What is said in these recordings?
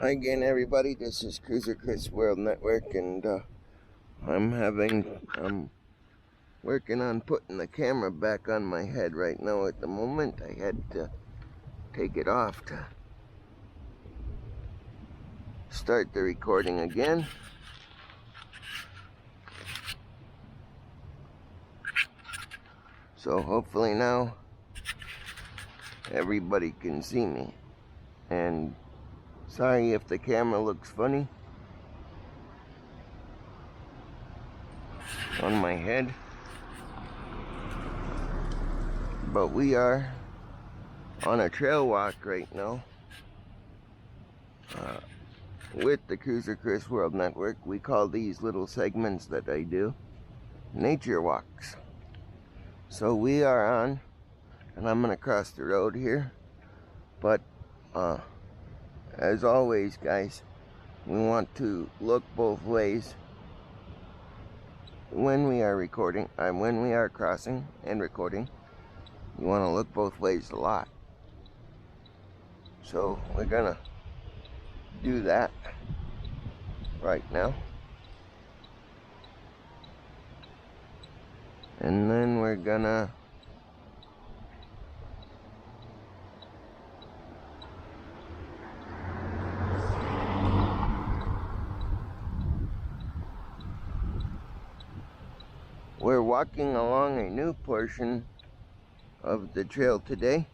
Hi again, everybody. This is Cruiser Chris World Network, and I'm working on putting the camera back on my head right now. At the moment, I had to take it off to start the recording again. So hopefully now everybody can see me. And sorry if the camera looks funny on my head, but we are on a trail walk right now with the Cruiser Chris World Network. We call these little segments that I do nature walks. So we are on, and I'm gonna cross the road here, but as always, guys, we want to look both ways when we are recording, when we are crossing and recording. You want to look both ways a lot. So we're gonna do that right now, and then we're gonna we're walking along a new portion of the trail today.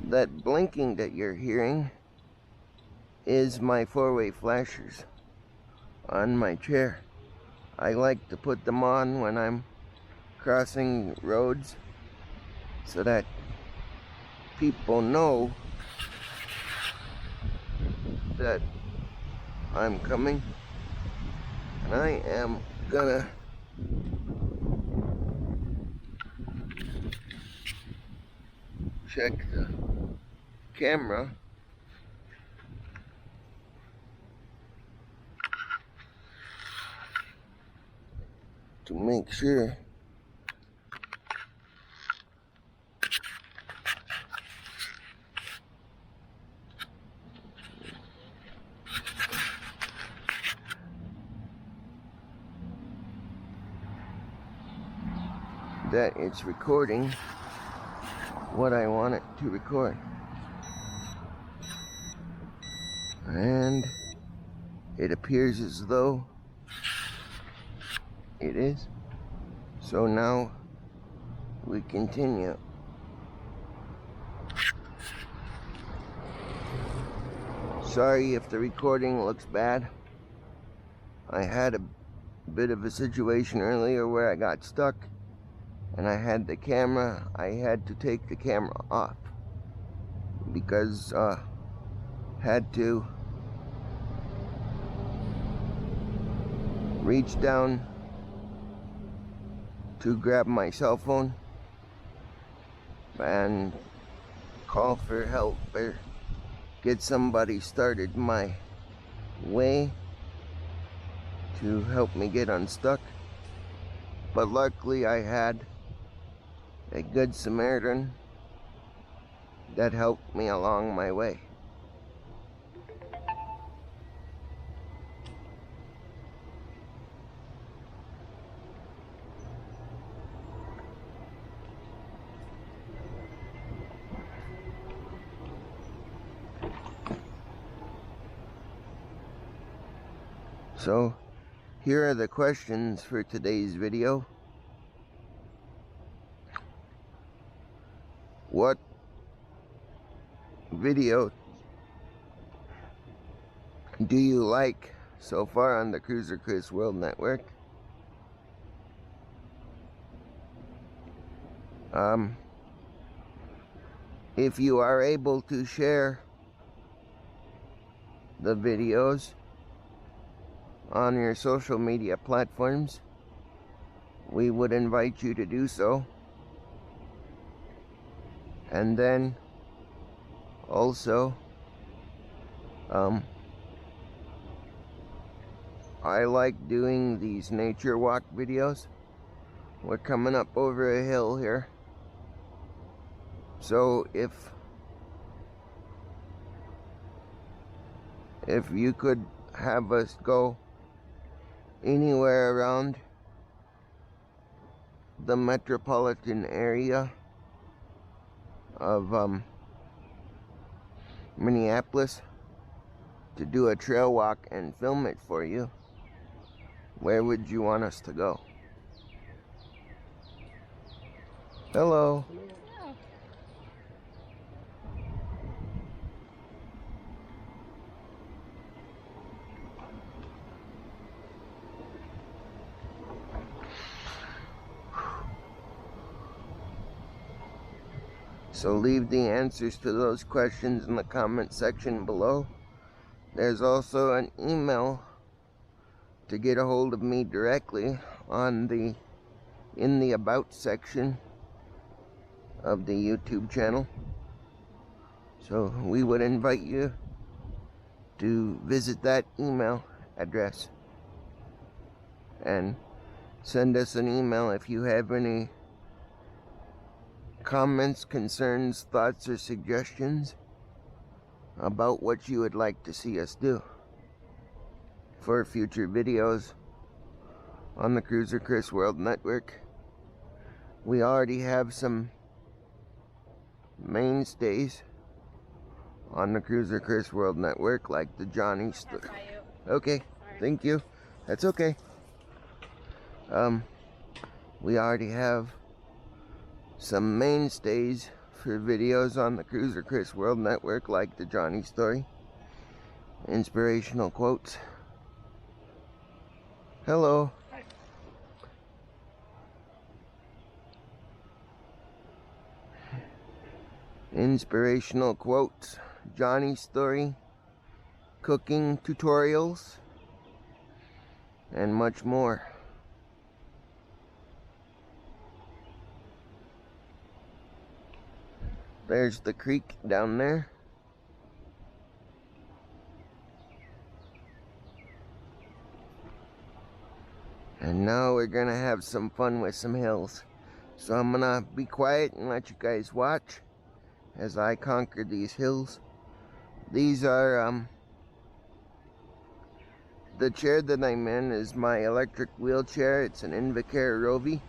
That blinking that you're hearing is my four-way flashers on my chair. I like to put them on when I'm crossing roads so that people know that I'm coming, and I am gonna check the camera to make sure that it's recording what I want it to record. And it appears as though it is. So now we continue. Sorry if the recording looks bad. I had a bit of a situation earlier where I got stuck, and I had to take the camera off because had to reach down to grab my cell phone and call for help or get somebody started my way to help me get unstuck. But luckily I had a good Samaritan that helped me along my way. So here are the questions for today's video. What video do you like so far on the Cruiser Chris World Network? If you are able to share the videos on your social media platforms, we would invite you to do so. And then also I like doing these nature walk videos. We're coming up over a hill here, So if you could have us go anywhere around the metropolitan area of Minneapolis to do a trail walk and film it for you, where would you want us to go? Hello. Yeah. So leave the answers to those questions in the comment section below. There's also an email to get a hold of me directly in the About section of the YouTube channel. So we would invite you to visit that email address and send us an email if you have any comments, concerns, thoughts, or suggestions about what you would like to see us do for future videos on the Cruiser Chris World Network. We already have some mainstays on the Cruiser Chris World Network, like the Johnny Story. Okay, thank you. That's okay. We already have some mainstays for videos on the Cruiser Chris World Network, like the Johnny Story, inspirational quotes. Hello. Hi. Inspirational quotes, Johnny Story, cooking tutorials, and much more. There's the creek down there. And now we're gonna have some fun with some hills. So I'm gonna be quiet and let you guys watch as I conquer these hills. These are, the chair that I'm in is my electric wheelchair. It's an Invacare Rovi.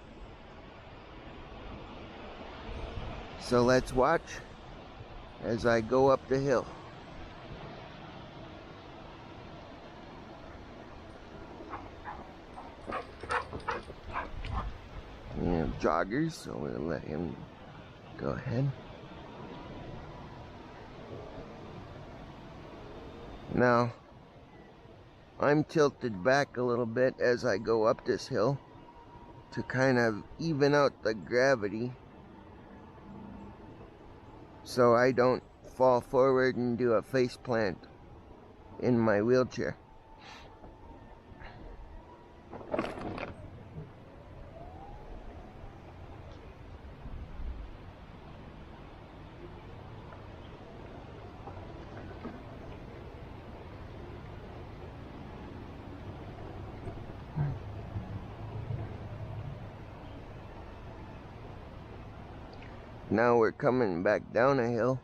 So let's watch as I go up the hill. We have joggers, so we'll let him go ahead. Now, I'm tilted back a little bit as I go up this hill to kind of even out the gravity so I don't fall forward and do a face plant in my wheelchair. Now we're coming back down a hill.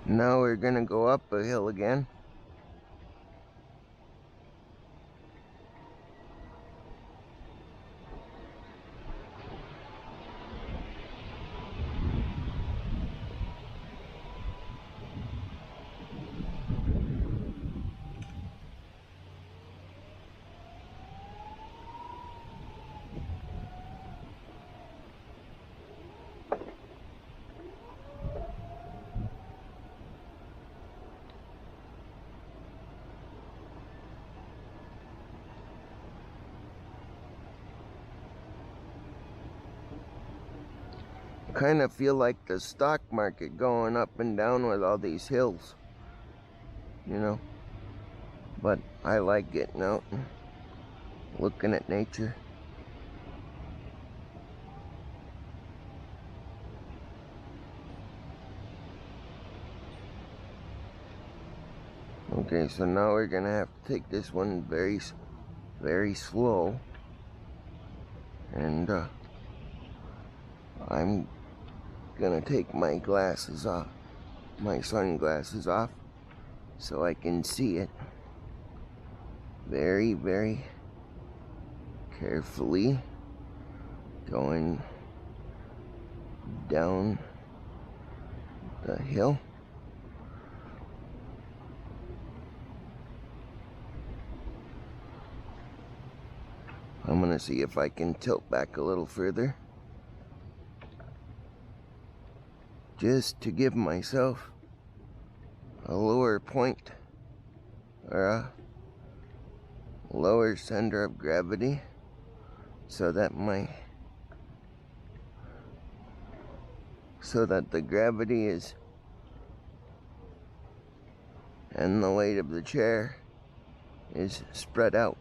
Now we're gonna go up a hill again. Kind of feel like the stock market going up and down with all these hills, you know, but I like getting out and looking at nature. Okay, so now we're gonna have to take this one very, very slow, and I'm gonna take my glasses off, my sunglasses off, so I can see it very, very carefully, going down the hill. I'm gonna see if I can tilt back a little further, just to give myself a lower point, or a lower center of gravity, so that the gravity is, and the weight of the chair is spread out.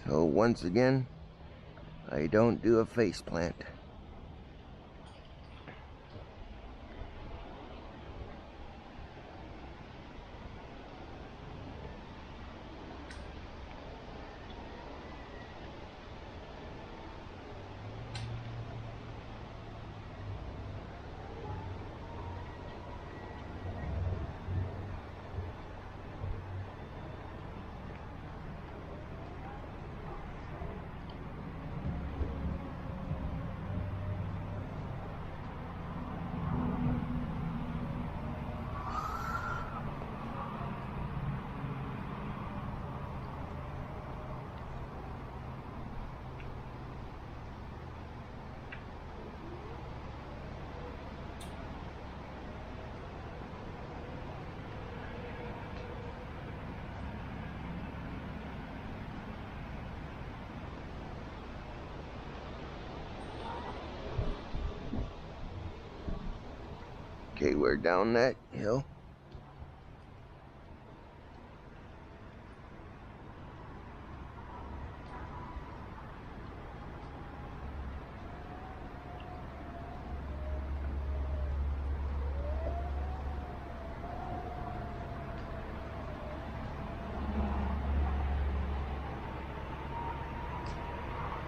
So once again, I don't do a face plant. Okay, we're down that hill.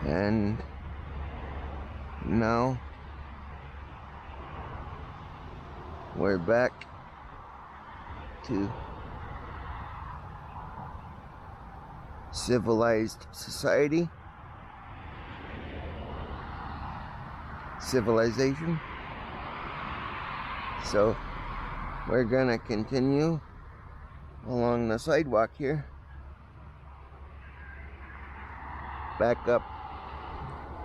And now we're back to civilized society, civilization. So we're gonna continue along the sidewalk here, back up